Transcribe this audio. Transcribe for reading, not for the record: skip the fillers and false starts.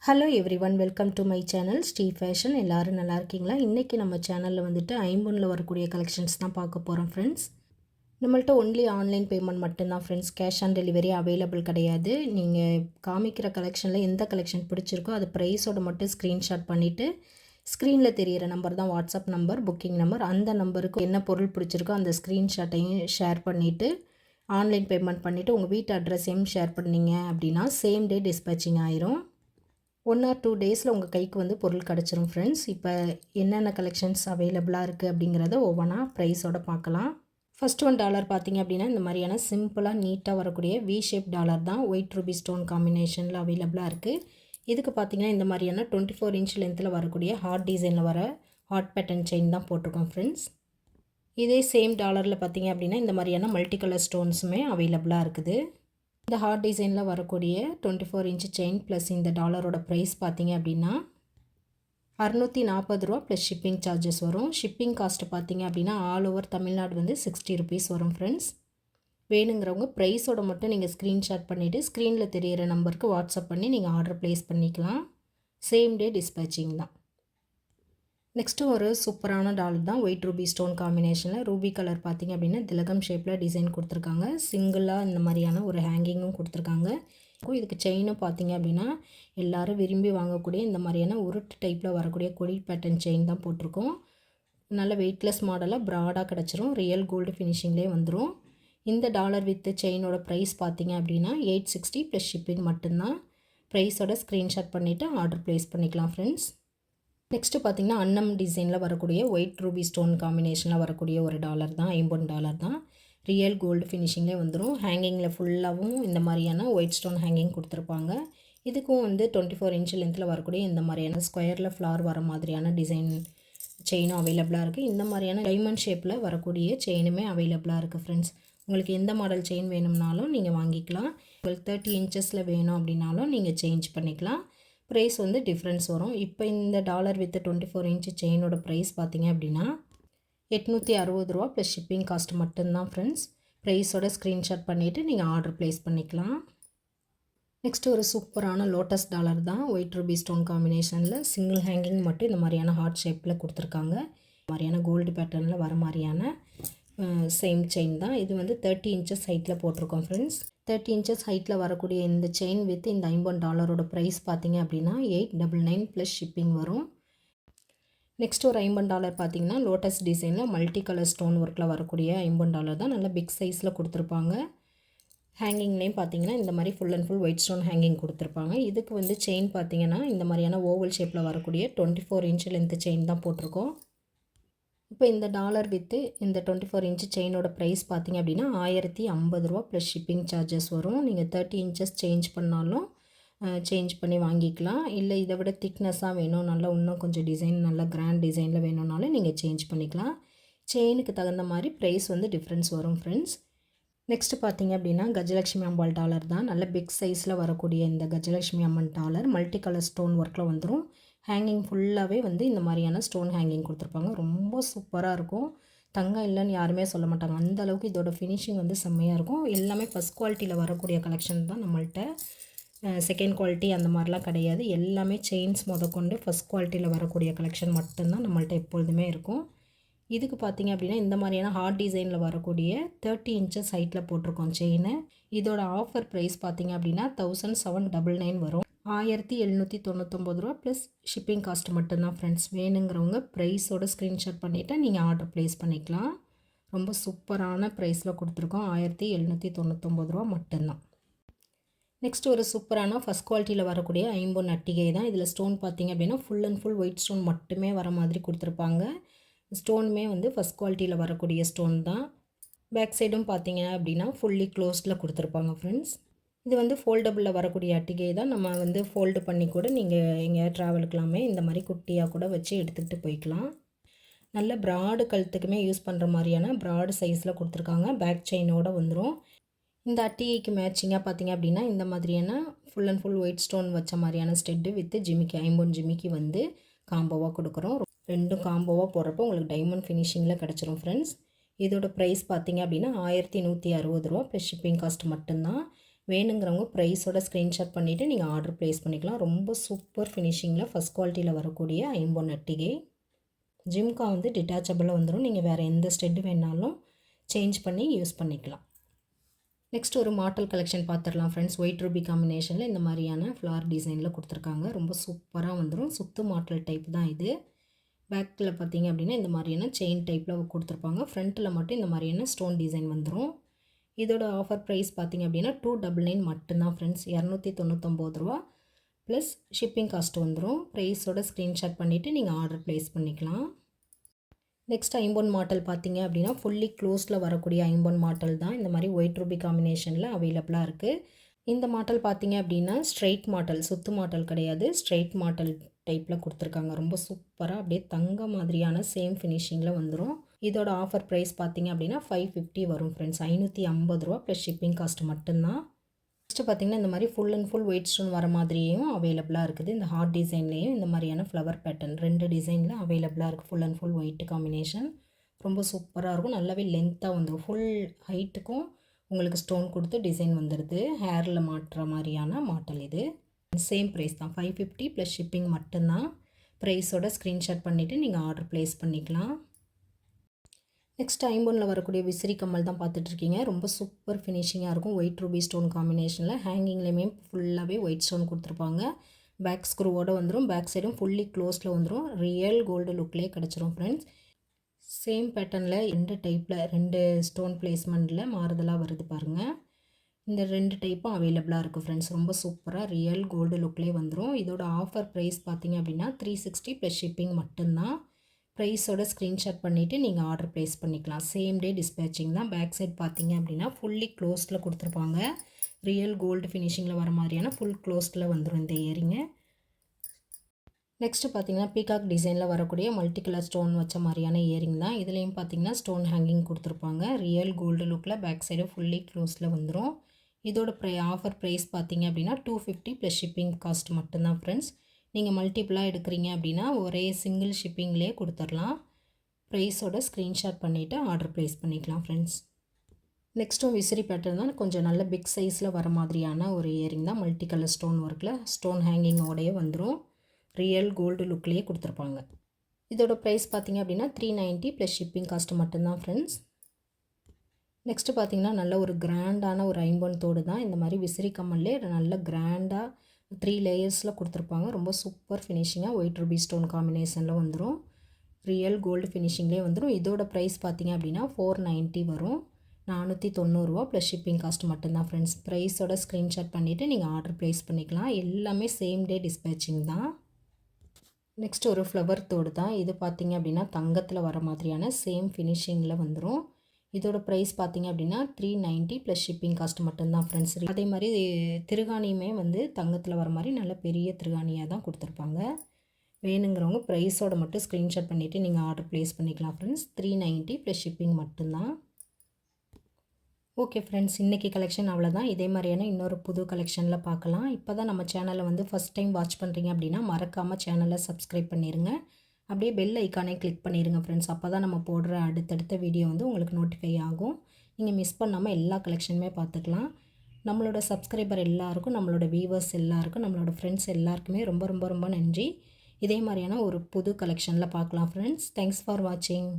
Hello everyone, welcome to my channel Sri fashion. எல்லோரும் நல்லா இருக்கீங்களா? இன்றைக்கி நம்ம சேனலில் வந்துட்டு ஐம்பொனில் வரக்கூடிய கலெக்ஷன்ஸ் தான் பார்க்க போகிறோம் ஃப்ரெண்ட்ஸ். நம்மள்ட்ட ஒன்லி ஆன்லைன் பேமெண்ட் மட்டும்தான் friends. Cash on delivery available கிடையாது. நீங்கள் காமிக்கிற கலெக்ஷனில் எந்த கலெக்ஷன் பிடிச்சிருக்கோ அது ப்ரைஸோட மட்டும் ஸ்க்ரீன்ஷாட் பண்ணிவிட்டு ஸ்க்ரீனில் தெரிகிற நம்பர் தான் வாட்ஸ்அப் நம்பர், புக்கிங் நம்பர். அந்த நம்பருக்கு என்ன பொருள் பிடிச்சிருக்கோ அந்த ஸ்க்ரீன்ஷாட்டையும் ஷேர் பண்ணிவிட்டு ஆன்லைன் பேமெண்ட் பண்ணிவிட்டு உங்கள் வீட்டு அட்ரஸையும் ஷேர் பண்ணிங்க அப்படின்னா சேம் டே டிஸ்பேச்சிங் ஆயிரும். 1 or 2 டேஸில் உங்கள் கைக்கு வந்து பொருள் கிடச்சிரும் ஃப்ரெண்ட்ஸ். இப்போ என்னென்ன கலெக்ஷன்ஸ் அவைலபிளாக இருக்குது அப்படிங்கிறத ஒவ்வொன்றா ப்ரைஸோடு பார்க்கலாம். ஃபஸ்ட் $1 பார்த்திங்க அப்படின்னா இந்த மாதிரியான சிம்பிளாக நீட்டாக வரக்கூடிய வி ஷேப் டாலர் தான் ஒயிட் ரூபி ஸ்டோன் காம்பினேஷனில் அவைலபிளாக இருக்குது. இதுக்கு பார்த்திங்கன்னா இந்த மாதிரியான 24 இன்ச் லென்த்தில் வரக்கூடிய ஹார்ட் டிசைனில் வர ஹார்ட் பேட்டர்ன் செயின் தான் போட்டிருக்கோம் ஃப்ரெண்ட்ஸ். இதே சேம் டாலரில் பார்த்திங்க அப்படின்னா இந்த மாதிரியான மல்டி கலர் ஸ்டோன்ஸுமே அவைலபிளாக இருக்குது. இந்த ஹார்ட் டிசைனில் வரக்கூடிய 24 இன்ச் செயின் ப்ளஸ் இந்த டாலரோட ப்ரைஸ் பார்த்திங்க அப்படின்னா ₹640 ப்ளஸ் ஷிப்பிங் சார்ஜஸ் வரும். ஷிப்பிங் காஸ்ட்டு பார்த்திங்க அப்படின்னா ஆல் ஓவர் தமிழ்நாடு வந்து ₹60 வரும் ஃப்ரெண்ட்ஸ். வேணுங்கிறவங்க ப்ரைஸோட மட்டும் நீங்கள் ஸ்க்ரீன்ஷாட் பண்ணிவிட்டு ஸ்க்ரீனில் தெரிகிற நம்பருக்கு வாட்ஸ்அப் பண்ணி நீங்கள் ஆர்டர் ப்ளேஸ் பண்ணிக்கலாம். சேம் டே டிஸ்பேச்சிங் தான். நெக்ஸ்ட்டு ஒரு சூப்பரான டாலர் தான் ஒயிட் ரூபி ஸ்டோன் காம்பினேஷனில். ரூபி கலர் பார்த்திங்க அப்படின்னா திலகம் ஷேப்பில் டிசைன் கொடுத்துருக்காங்க. சிங்கிளாக இந்த மாதிரியான ஒரு ஹேங்கிங்கும் கொடுத்துருக்காங்க. இதுக்கு செயினும் பார்த்திங்க அப்படின்னா எல்லோரும் விரும்பி வாங்கக்கூடிய இந்த மாதிரியான உருட்டு டைப்பில் வரக்கூடிய கொடி பேட்டர்ன் செயின் தான் போட்டிருக்கோம். நல்ல வெயிட்லெஸ் மாடலாக ப்ராடாக கிடச்சிரும். ரியல் கோல்டு ஃபினிஷிங்லேயே வந்துடும். இந்த டாலர் வித் செயினோட ப்ரைஸ் பார்த்திங்க அப்படின்னா $860 ப்ளஸ் ஷிப்பிங் மட்டும்தான். ப்ரைஸோட ஸ்க்ரீன்ஷாட் பண்ணிவிட்டு ஆர்டர் ப்ளேஸ் பண்ணிக்கலாம் ஃப்ரெண்ட்ஸ். நெக்ஸ்ட்டு பார்த்திங்கன்னா அன்னம் டிசைனில் வரக்கூடிய ஒயிட் ரூபி ஸ்டோன் காம்பினேஷனில் வரக்கூடிய ஒரு டாலர் தான், $50 தான். ரியல் கோல்டு ஃபினிஷிங்லேயே வந்துடும். ஹேங்கிங்கில் ஃபுல்லாகவும் இந்த மாதிரியான ஒயிட் ஸ்டோன் ஹேங்கிங் கொடுத்துருப்பாங்க. இதுக்கும் வந்து 24 இன்ச் லென்த்தில் வரக்கூடிய இந்த மாதிரியான ஸ்கொயரில் ஃப்ளார் வர மாதிரியான டிசைன் செயினும் அவைலபிளாக இருக்குது. இந்த மாதிரியான டைமண்ட் ஷேப்பில் வரக்கூடிய செயினுமே அவைலபிளாக இருக்குது ஃப்ரெண்ட்ஸ். உங்களுக்கு எந்த மாடல் செயின் வேணும்னாலும் நீங்கள் வாங்கிக்கலாம். உங்களுக்கு 30 இன்ச்சஸில் வேணும் அப்படின்னாலும் நீங்கள் சேஞ்ச் பண்ணிக்கலாம். ப்ரைஸ் வந்து டிஃப்ரென்ஸ் வரும். இப்போ இந்த டாலர் வித் 24 இன்ச் செயினோட ப்ரைஸ் பார்த்திங்க அப்படின்னா $860 ப்ளஸ் ஷிப்பிங் காஸ்ட் மட்டும்தான் ஃப்ரெண்ட்ஸ். ப்ரைஸோட ஸ்க்ரீன்ஷாட் பண்ணிவிட்டு நீங்கள் ஆர்டர் ப்ளேஸ் பண்ணிக்கலாம். நெக்ஸ்ட்டு ஒரு சூப்பரான லோட்டஸ் டாலர் தான் ஒயிட் ரூபி ஸ்டோன் காம்பினேஷனில். சிங்கிள் ஹேங்கிங் மட்டும் இந்த மாதிரியான ஹார்ட் ஷேப்பில் கொடுத்துருக்காங்க. இந்த மாதிரியான கோல்டு பேட்டர்னில் வர மாதிரியான சேம் செயின் தான். இது வந்து 30 இன்ச்சஸ் ஹைட்டில் போட்டிருக்கோம் ஃப்ரெண்ட்ஸ். 30 இன்ச்சஸ் ஹைட்டில் வரக்கூடிய இந்த செயின் வித் இந்த $50 ப்ரைஸ் பார்த்திங்க அப்படின்னா $899 ப்ளஸ் ஷிப்பிங் வரும். நெக்ஸ்ட் ஒரு $50 பார்த்திங்கன்னா லோட்டஸ் டிசைனில் மல்டி கலர் ஸ்டோன் ஒர்க்கில் வரக்கூடிய $50 தான். நல்ல பிக் சைஸில் கொடுத்துருப்பாங்க. ஹேங்கிங்லேயும் பார்த்திங்கன்னா இந்த மாதிரி full and full white stone hanging கொடுத்துருப்பாங்க. இதுக்கு வந்து செயின் பார்த்திங்கன்னா இந்த மாதிரியான ஓவல் ஷேப்பில் வரக்கூடிய 24 இன்ச் லென்த் செயின் தான் போட்டிருக்கோம். இப்போ இந்த டாலர் வித்து இந்த 24 இன்ச் செயினோட ப்ரைஸ் பார்த்திங்க அப்படின்னா $1050 ப்ளஸ் ஷிப்பிங் சார்ஜஸ் வரும். நீங்கள் 30 இன்ச்சஸ் சேஞ்ச் பண்ணாலும் சேஞ்ச் பண்ணி வாங்கிக்கலாம். இல்லை இதை விட திக்னஸாக வேணும், நல்லா இன்னும் கொஞ்சம் டிசைன் நல்லா கிராண்ட் டிசைனில் வேணும்னாலும் நீங்கள் சேஞ்ச் பண்ணிக்கலாம். செயினுக்கு தகுந்த மாதிரி ப்ரைஸ் வந்து டிஃப்ரென்ஸ் வரும் ஃப்ரெண்ட்ஸ். நெக்ஸ்ட்டு பார்த்திங்க அப்படின்னா கஜலட்சுமி அம்பாள் டாலர் தான். நல்ல பிக் சைஸில் வரக்கூடிய இந்த கஜலட்சுமி அம்மன் டாலர் மல்டி கலர் ஸ்டோன் ஒர்க்கில் வந்துடும். ஹேங்கிங் ஃபுல்லாகவே வந்து இந்த மாதிரியான ஸ்டோன் ஹேங்கிங் கொடுத்துருப்பாங்க. ரொம்ப சூப்பராக இருக்கும். தங்கம் இல்லைன்னு யாருமே சொல்ல மாட்டாங்க. அந்தளவுக்கு இதோட ஃபினிஷிங் வந்து செம்மையாக இருக்கும். எல்லாமே ஃபஸ்ட் குவாலிட்டியில் வரக்கூடிய கலெக்ஷன் தான் நம்மள்ட்ட. செகண்ட் குவாலிட்டி அந்த மாதிரிலாம் கிடையாது. எல்லாமே செயின்ஸ் முதற்கொண்டு ஃபஸ்ட் குவாலிட்டியில் வரக்கூடிய கலெக்ஷன் மட்டும்தான் நம்மள்ட்ட எப்பொழுதுமே இருக்கும். இதுக்கு பார்த்திங்க அப்படின்னா இந்த மாதிரியான ஹார்ட் டிசைனில் வரக்கூடிய 30 இன்ச்சஸ் ஹைட்டில் போட்டிருக்கோம் செயின். இதோட ஆஃபர் ப்ரைஸ் பார்த்திங்க அப்படின்னா $1799 வரும். $1799 ப்ளஸ் ஷிப்பிங் காஸ்ட் மட்டும்தான் ஃப்ரெண்ட்ஸ். வேணுங்கிறவங்க ப்ரைஸோட ஸ்க்ரீன்ஷாட் பண்ணிவிட்டு நீங்கள் ஆர்டர் ப்ளேஸ் பண்ணிக்கலாம். ரொம்ப சூப்பரான ப்ரைஸில் கொடுத்துருக்கோம். $1799 மட்டும்தான். நெக்ஸ்ட் ஒரு சூப்பரான ஃபஸ்ட் குவாலிட்டியில் வரக்கூடிய ஐம்பொன் அட்டிகை தான். இதில் ஸ்டோன் பார்த்திங்க அப்படின்னா full and full white stone மட்டுமே வர மாதிரி கொடுத்துருப்பாங்க. ஸ்டோனுமே வந்து ஃபஸ்ட் குவாலிட்டியில் வரக்கூடிய ஸ்டோன் தான். பேக் சைடும் பார்த்திங்க அப்படின்னா ஃபுல்லி க்ளோஸ்டில் கொடுத்துருப்பாங்க ஃப்ரெண்ட்ஸ். இது வந்து ஃபோல்டபுளில் வரக்கூடிய அட்டிகை தான். நம்ம வந்து ஃபோல்டு பண்ணி கூட நீங்கள் எங்கேயாவது ட்ராவலுக்கெல்லாமே இந்த மாதிரி குட்டியாக கூட வச்சு எடுத்துக்கிட்டு போய்க்கலாம். நல்ல ப்ராடு கழுத்துக்குமே யூஸ் பண்ணுற மாதிரியான ப்ராடு சைஸில் கொடுத்துருக்காங்க. பேக் செயினோடு வந்துடும். இந்த அட்டிகைக்கு மேட்சிங்காக பார்த்திங்க அப்படின்னா இந்த மாதிரியான full and full white stone வச்ச மாதிரியான ஸ்டெட்டு வித் ஜிமிக்கி ஐம்பொன் ஜிமிக்கி வந்து காம்போவாக கொடுக்குறோம். ரெண்டும் காம்போவாக போடுறப்போ உங்களுக்கு டைமண்ட் ஃபினிஷிங்கில் கிடச்சிரும் ஃப்ரெண்ட்ஸ். இதோட ப்ரைஸ் பார்த்திங்க அப்படின்னா $1160 ப்ளஸ் ஷிப்பிங் காஸ்ட் மட்டும்தான். வேணுங்கிறவங்க ப்ரைஸோட ஸ்க்ரீன்ஷாட் பண்ணிவிட்டு நீங்கள் ஆர்டர் ப்ளேஸ் பண்ணிக்கலாம். ரொம்ப சூப்பர் ஃபினிஷிங்கில் ஃபஸ்ட் குவாலிட்டியில் வரக்கூடிய ஐம்பொன் அட்டிகை. ஜிம்கா வந்து டிட்டாச்சபிளாக வந்துடும். நீங்கள் வேறு எந்த ஸ்டெட் வேணாலும் சேஞ்ச் பண்ணி யூஸ் பண்ணிக்கலாம். நெக்ஸ்ட் ஒரு மாடல் கலெக்ஷன் பார்த்துடலாம் ஃப்ரெண்ட்ஸ். ஒயிட் ரூபி காம்பினேஷனில் இந்த மாதிரியான ஃப்ளவர் டிசைனில் கொடுத்துருக்காங்க. ரொம்ப சூப்பராக வந்துடும். சுத்து மாடல் டைப் தான் இது. பேக்கில் பார்த்தீங்க அப்படின்னா இந்த மாதிரியான செயின் டைப்பில் கொடுத்துருப்பாங்க. ஃப்ரண்ட்டில் மட்டும் இந்த மாதிரியான ஸ்டோன் டிசைன் வந்துடும். இதோட ஆஃபர் ப்ரைஸ் பார்த்திங்க அப்படின்னா 299 மட்டும்தான் ஃப்ரெண்ட்ஸ். 299 ரூபா ப்ளஸ் ஷிப்பிங் காஸ்ட் வந்துடும். ப்ரைஸோட ஸ்க்ரீன்ஷாட் பண்ணிவிட்டு நீங்கள் ஆர்டர் ப்ளேஸ் பண்ணிக்கலாம். நெக்ஸ்ட் ஐம்பொன் மாடல் பார்த்திங்க அப்படின்னா ஃபுல்லி க்ளோஸில் வரக்கூடிய ஐம்பொன் மாடல் தான். இந்த மாதிரி ஒயிட் ரூபி காம்பினேஷனில் அவைலபிளாக இருக்குது. இந்த மாடல் பார்த்திங்க அப்படின்னா ஸ்ட்ரெயிட் மாடல், சுத்து மாடல் கிடையாது, ஸ்ட்ரெயிட் மாடல் டைப்பில் கொடுத்துருக்காங்க. ரொம்ப சூப்பராக அப்படியே தங்க மாதிரியான சேம் ஃபினிஷிங்கில் வந்துடும். இதோட ஆஃபர் ப்ரைஸ் பார்த்திங்க அப்படின்னா 550 வரும் ஃப்ரெண்ட்ஸ். 550 ரூபா ப்ளஸ் ஷிப்பிங் காஸ்ட் மட்டும்தான். நெக்ஸ்ட்டு பார்த்திங்கன்னா இந்த மாதிரி full and full white stone வர மாதிரியும் அவைலபிளாக இருக்குது. இந்த ஹார்ட் டிசைன்லேயும் இந்த மாதிரியான ஃப்ளவர் பேட்டர்ன் 2 டிசைனில் அவைலபிளாக இருக்குது. Full and full white combination ரொம்ப சூப்பராக இருக்கும். நல்லாவே லென்த்தாக வந்துடும். ஃபுல் ஹைட்டுக்கும் உங்களுக்கு ஸ்டோன் கொடுத்து டிசைன் வந்துடுது. ஹேரில் மாட்டுற மாதிரியான மாடல் இது. சேம் ப்ரைஸ் தான், 550 ப்ளஸ் ஷிப்பிங் மட்டும்தான். ப்ரைஸோட ஸ்க்ரீன்ஷாட் பண்ணிவிட்டு நீங்கள் ஆர்டர் ப்ளேஸ் பண்ணிக்கலாம். நெக்ஸ்ட் ஐம்பொனில் வரக்கூடிய விசிறி கம்மல் தான் பார்த்துட்ருக்கீங்க. ரொம்ப சூப்பர் ஃபினிஷிங்காக இருக்கும். ஒயிட் ரூபி ஸ்டோன் காம்பினேஷனில் ஹேங்கிங்லேயுமே ஃபுல்லாகவே ஒயிட் ஸ்டோன் கொடுத்துருப்பாங்க. பேக் ஸ்க்ரூவோடு வந்துடும். பேக் சைடும் ஃபுல்லி க்ளோஸில் வந்துடும். ரியல் கோல்டு லுக்லேயே கிடச்சிரும் ஃப்ரெண்ட்ஸ். சேம் பேட்டர்னில் 2 டைப்பில் 2 ஸ்டோன் பிளேஸ்மெண்ட்டில் மாறுதலாக வருது பாருங்கள். இந்த 2 டைப்பும் அவைலபிளாக இருக்குது ஃப்ரெண்ட்ஸ். ரொம்ப சூப்பராக ரியல் கோல்டு லுக்லேயே வந்துடும். இதோட ஆஃபர் ப்ரைஸ் பார்த்திங்க அப்படின்னா 360 ப்ளஸ் ஷிப்பிங் மட்டும்தான். ப்ரைஸோட ஸ்க்ரீன்ஷாட் பண்ணிவிட்டு நீங்கள் ஆர்டர் ப்ளேஸ் பண்ணிக்கலாம். சேம் டே டிஸ்பேச்சிங் தான். பேக் சைட் பார்த்தீங்க அப்படின்னா ஃபுல்லி க்ளோஸில் கொடுத்துருப்பாங்க. ரியல் கோல்டு ஃபினிஷிங்கில் வர மாதிரியான ஃபுல் க்ளோஸில் வந்துடும் இந்த இயரிங்கு. நெக்ஸ்ட்டு பார்த்தீங்கன்னா பீகாக் டிசைனில் வரக்கூடிய மல்டி கலர் ஸ்டோன் வச்ச மாதிரியான இயரிங் தான். இதுலேயும் பார்த்தீங்கன்னா ஸ்டோன் ஹேங்கிங் கொடுத்துருப்பாங்க. ரியல் கோல்டு லுக்கில் பேக் சைடு ஃபுல்லி க்ளோஸில் வந்துடும். இதோட ஆஃபர் ப்ரைஸ் பார்த்தீங்க அப்படின்னா 250 ப்ளஸ் ஷிப்பிங் காஸ்ட் மட்டும்தான் ஃப்ரெண்ட்ஸ். நீங்கள் மல்டிப்புளாக எடுக்கிறீங்க அப்படின்னா ஒரே சிங்கிள் ஷிப்பிங்லேயே கொடுத்துடலாம். ப்ரைஸோட ஸ்க்ரீன்ஷாட் பண்ணிவிட்டு ஆர்டர் ப்ளேஸ் பண்ணிக்கலாம் ஃப்ரெண்ட்ஸ். நெக்ஸ்ட்டும் விசிறி பேட்டர்ன் தான். கொஞ்சம் நல்ல பிக் சைஸில் வர மாதிரியான ஒரு இயரிங் தான். மல்டி கலர் ஸ்டோன் ஒர்க்கில் ஸ்டோன் ஹேங்கிங்கோடையே வந்துடும். ரியல் கோல்டு லுக்லேயே கொடுத்துருப்பாங்க. இதோட ப்ரைஸ் பார்த்திங்க அப்படின்னா 390 ப்ளஸ் ஷிப்பிங் காஸ்ட் மட்டும்தான் ஃப்ரெண்ட்ஸ். நெக்ஸ்ட்டு பார்த்திங்கன்னா நல்ல ஒரு கிராண்டான ஒரு ஐம்பொன் தோடு தான். இந்த மாதிரி விசிறி கம்மல்லே நல்ல கிராண்டாக 3 லேயர்ஸில் கொடுத்துருப்பாங்க. ரொம்ப சூப்பர் ஃபினிஷிங்காக ஒயிட் ரூபி ஸ்டோன் காம்பினேஷனில் வந்துடும். ரியல் கோல்டு ஃபினிஷிங்லேயே வந்துடும். இதோட ப்ரைஸ் பார்த்திங்க அப்படின்னா 490 வரும். 490 ரூபா ப்ளஸ் ஷிப்பிங் காஸ்ட் மட்டும்தான் ஃப்ரெண்ட்ஸ். ப்ரைஸோட ஸ்க்ரீன்ஷாட் பண்ணிவிட்டு நீங்கள் ஆர்டர் ப்ளேஸ் பண்ணிக்கலாம். எல்லாமே சேம் டே டிஸ்பேச்சிங் தான். நெக்ஸ்ட் ஒரு ஃப்ளவர் தோடு தான். இது பார்த்திங்க அப்படின்னா தங்கத்தில் வர மாதிரியான சேம் ஃபினிஷிங்கில் வந்துடும். இதோட ப்ரைஸ் பார்த்திங்க அப்படின்னா 390 ப்ளஸ் ஷிப்பிங் காஸ்ட் மட்டும்தான் ஃப்ரெண்ட்ஸ். அதே மாதிரி திருகாணியுமே வந்து தங்கத்தில் வர மாதிரி நல்ல பெரிய திருகாணியாக தான் கொடுத்துருப்பாங்க. வேணுங்கிறவங்க ப்ரைஸோட மட்டும் ஸ்க்ரீன்ஷாட் பண்ணிவிட்டு நீங்கள் ஆர்டர் ப்ளேஸ் பண்ணிக்கலாம் ஃப்ரெண்ட்ஸ். 390 ப்ளஸ் ஷிப்பிங் மட்டும்தான். ஓகே ஃப்ரெண்ட்ஸ், இன்றைக்கி கலெக்ஷன் அவ்வளோதான். இதே மாதிரியான இன்னொரு புது கலெக்ஷனில் பார்க்கலாம். இப்போ தான் நம்ம சேனலை வந்து ஃபஸ்ட் டைம் வாட்ச் பண்ணுறீங்க அப்படின்னா மறக்காமல் சேனலை சப்ஸ்கிரைப் பண்ணிடுங்க. அப்படியே பெல் ஐக்கானே கிளிக் பண்ணிடுங்க ஃப்ரெண்ட்ஸ். அப்போ தான் நம்ம போடுற அடுத்தடுத்த வீடியோ வந்து உங்களுக்கு நோட்டிஃபை ஆகும். நீங்கள் மிஸ் பண்ணாமல் எல்லா கலெக்ஷனுமே பார்த்துக்கலாம். நம்மளோட சப்ஸ்கிரைபர் எல்லாருக்கும், நம்மளோட வியூவர்ஸ் எல்லாருக்கும், நம்மளோட ஃப்ரெண்ட்ஸ் எல்லாருக்குமே ரொம்ப ரொம்ப ரொம்ப நன்றி. இதே மாதிரியான ஒரு புது கலெக்ஷனில் பார்க்கலாம் ஃப்ரெண்ட்ஸ். தேங்க்ஸ் ஃபார் வாட்சிங்.